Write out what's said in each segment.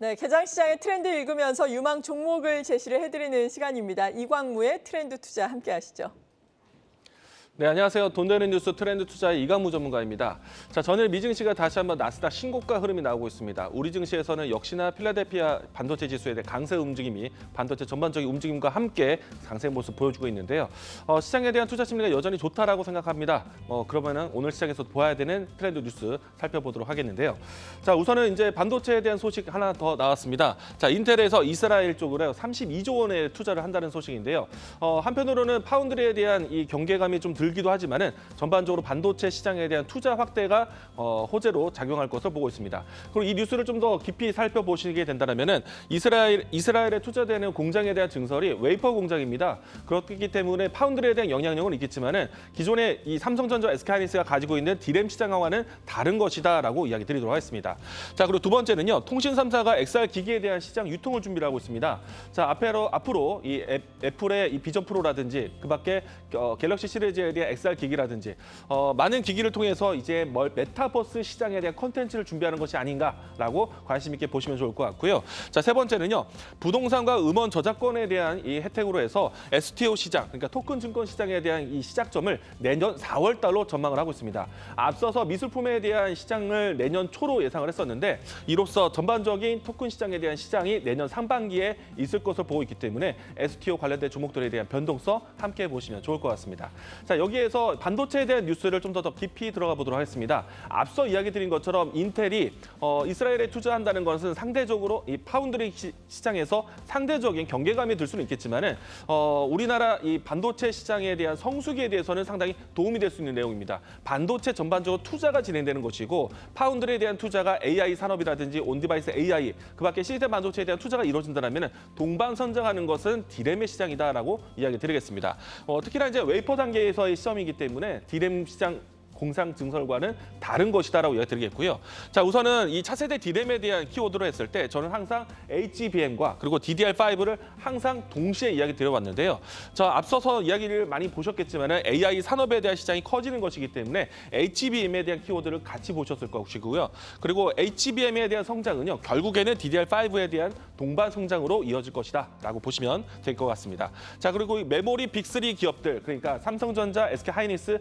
네, 개장시장의 트렌드 읽으면서 유망 종목을 제시를 해드리는 시간입니다. 이광무의 트렌드 투자 함께 하시죠. 네, 안녕하세요. 돈 되는 뉴스 트렌드 투자의 이광무 전문가입니다. 자, 전일 미 증시가 다시 한번 나스닥 신고가 흐름이 나오고 있습니다. 우리 증시에서는 역시나 필라델피아 반도체 지수에 대한 강세 움직임이 반도체 전반적인 움직임과 함께 강세 모습 보여주고 있는데요. 시장에 대한 투자 심리가 여전히 좋다라고 생각합니다. 그러면은 오늘 시장에서 보아야 되는 트렌드 뉴스 살펴보도록 하겠는데요. 자, 우선은 이제 반도체에 대한 소식 하나 더 나왔습니다. 자, 인텔에서 이스라엘 쪽으로 32조 원의 투자를 한다는 소식인데요. 한편으로는 파운드리에 대한 이 경계감이 좀 들기도 하지만은 전반적으로 반도체 시장에 대한 투자 확대가 호재로 작용할 것을 보고 있습니다. 그리고 이 뉴스를 좀 더 깊이 살펴보시게 된다면은 이스라엘에 투자되는 공장에 대한 증설이 웨이퍼 공장입니다. 그렇기 때문에 파운드리에 대한 영향력은 있겠지만은 기존의 이 삼성전자, SK하이닉스가 가지고 있는 디램 시장과는 다른 것이다라고 이야기 드리도록 하겠습니다. 자, 그리고 두 번째는요. 통신 3사가 XR 기기에 대한 시장 유통을 준비를 하고 있습니다. 자, 앞으로 이 애플의 이 비전 프로라든지 그밖에 갤럭시 시리즈에 대한 XR 기기라든지 많은 기기를 통해서 이제 메타버스 시장에 대한 콘텐츠를 준비하는 것이 아닌가라고 관심 있게 보시면 좋을 것 같고요. 자, 세 번째는요. 부동산과 음원 저작권에 대한 이 혜택으로 해서 STO 시장, 그러니까 토큰 증권 시장에 대한 이 시작점을 내년 4월 달로 전망을 하고 있습니다. 앞서서 미술품에 대한 시장을 내년 초로 예상을 했었는데 이로써 전반적인 토큰 시장에 대한 시장이 내년 상반기에 있을 것을 보고 있기 때문에 STO 관련된 종목들에 대한 변동성 함께 보시면 좋을 것 같습니다. 자, 여기에서 반도체에 대한 뉴스를 좀 더 깊이 들어가 보도록 하겠습니다. 앞서 이야기 드린 것처럼 인텔이 이스라엘에 투자한다는 것은 상대적으로 이 파운드리 시장에서 상대적인 경계감이 들 수는 있겠지만은 우리나라 이 반도체 시장에 대한 성수기에 대해서는 상당히 도움이 될 수 있는 내용입니다. 반도체 전반적으로 투자가 진행되는 것이고 파운드리에 대한 투자가 AI 산업이라든지 온디바이스 AI 그밖에 시스템 반도체에 대한 투자가 이루어진다면 동반선장하는 것은 디램의 시장이다라고 이야기 드리겠습니다. 특히나 이제 웨이퍼 단계에서의 시점이기 때문에 디램 시장 공상 증설과는 다른 것이다라고 이야기드리겠고요. 자, 우선은 이 차세대 디램에 대한 키워드로 했을 때 저는 항상 HBM과 그리고 DDR5를 항상 동시에 이야기 드려왔는데요. 자, 앞서서 이야기를 많이 보셨겠지만 AI 산업에 대한 시장이 커지는 것이기 때문에 HBM에 대한 키워드를 같이 보셨을 것이고요. 그리고 HBM에 대한 성장은요. 결국에는 DDR5에 대한 동반 성장으로 이어질 것이다라고 보시면 될 것 같습니다. 자, 그리고 이 메모리 빅3 기업들 그러니까 삼성전자, SK하이닉스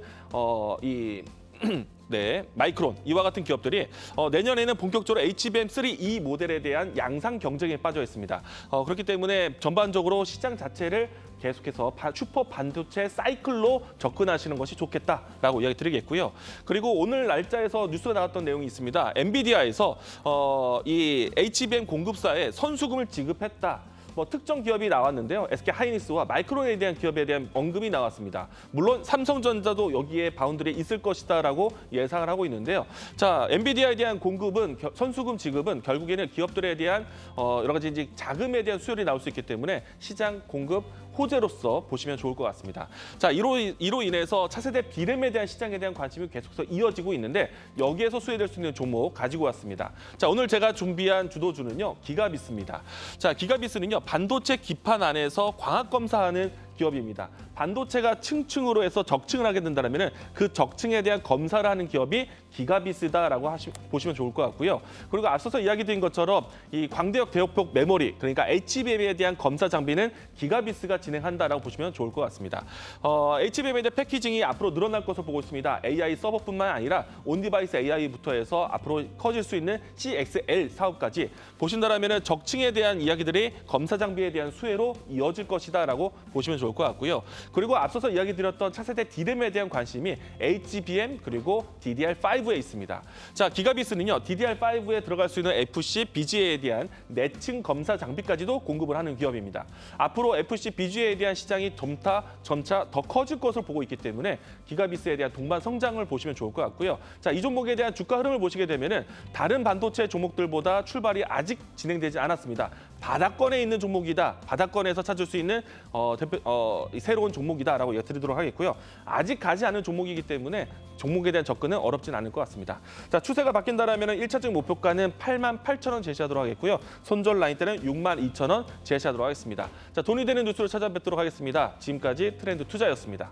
네, 마이크론 이와 같은 기업들이 내년에는 본격적으로 HBM3E 모델에 대한 양상 경쟁에 빠져 있습니다. 그렇기 때문에 전반적으로 시장 자체를 계속해서 슈퍼 반도체 사이클로 접근하시는 것이 좋겠다라고 이야기 드리겠고요. 그리고 오늘 날짜에서 뉴스가 나왔던 내용이 있습니다. 엔비디아에서 이 HBM 공급사에 선수금을 지급했다. 특정 기업이 나왔는데요. SK하이닉스와 마이크론에 대한 기업에 대한 언급이 나왔습니다. 물론 삼성전자도 여기에 바운드리에 있을 것이다라고 예상을 하고 있는데요. 자, 엔비디아에 대한 공급은 선수금 지급은 결국에는 기업들에 대한 여러 가지 이제 자금에 대한 수요를 나올 수 있기 때문에 시장 공급 호재로서 보시면 좋을 것 같습니다. 자, 이로 인해서 차세대 디램에 대한 시장에 대한 관심이 계속해서 이어지고 있는데 여기에서 수혜될 수 있는 종목 가지고 왔습니다. 자, 오늘 제가 준비한 주도주는요. 기가비스입니다. 자, 기가비스는요. 반도체 기판 안에서 광학 검사하는 기업입니다. 반도체가 층층으로 해서 적층을 하게 된다면 그 적층에 대한 검사를 하는 기업이 기가비스다라고 보시면 좋을 것 같고요. 그리고 앞서서 이야기 드린 것처럼 이 광대역 대역폭 메모리 그러니까 HBM에 대한 검사 장비는 기가비스가 진행한다라고 보시면 좋을 것 같습니다. HBM에 대한 패키징이 앞으로 늘어날 것을 보고 있습니다. AI 서버뿐만 아니라 온디바이스 AI부터 해서 앞으로 커질 수 있는 CXL 사업까지 보신다면 적층에 대한 이야기들이 검사 장비에 대한 수혜로 이어질 것이다라고 보시면 좋을 것 같고요. 그리고 앞서서 이야기 드렸던 차세대 디램에 대한 관심이 HBM 그리고 DDR5에 있습니다. 자, 기가비스는요. DDR5에 들어갈 수 있는 FC, BGA에 대한 내층 검사 장비까지도 공급을 하는 기업입니다. 앞으로 FC, BGA에 대한 시장이 점차 더 커질 것을 보고 있기 때문에 기가비스에 대한 동반 성장을 보시면 좋을 것 같고요. 자, 이 종목에 대한 주가 흐름을 보시게 되면은 다른 반도체 종목들보다 출발이 아직 진행되지 않았습니다. 바닥권에 있는 종목이다. 바닥권에서 찾을 수 있는 새로운 종목이다라고 드리도록 하겠고요. 아직 가지 않은 종목이기 때문에 종목에 대한 접근은 어렵진 않을 것 같습니다. 자, 추세가 바뀐다면 1차적 목표가는 88,000원 제시하도록 하겠고요. 손절 라인 때는 62,000원 제시하도록 하겠습니다. 자, 돈이 되는 뉴스로 찾아뵙도록 하겠습니다. 지금까지 트렌드 투자였습니다.